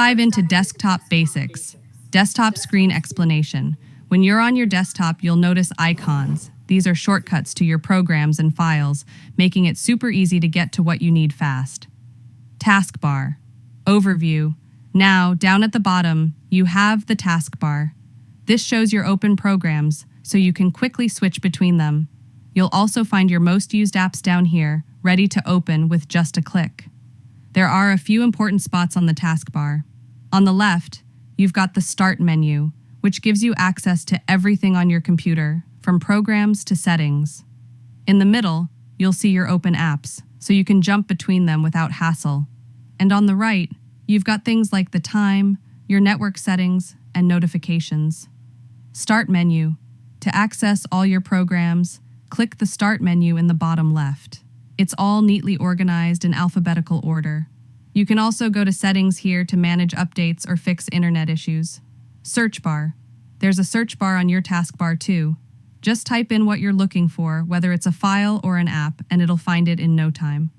Dive into desktop basics. Desktop screen explanation. When you're on your desktop, you'll notice icons. These are shortcuts to your programs and files, making it super easy to get to what you need fast. Taskbar. Overview. Now, down at the bottom, you have the taskbar. This shows your open programs, so you can quickly switch between them. You'll also find your most used apps down here, ready to open with just a click. There are a few important spots on the taskbar. On the left, you've got the Start menu, which gives you access to everything on your computer, from programs to settings. In the middle, you'll see your open apps, so you can jump between them without hassle. And on the right, you've got things like the time, your network settings, and notifications. Start menu. To access all your programs, click the Start menu in the bottom left. It's all neatly organized in alphabetical order. You can also go to settings here to manage updates or fix internet issues. Search bar. There's a search bar on your taskbar too. Just type in what you're looking for, whether it's a file or an app, and it'll find it in no time.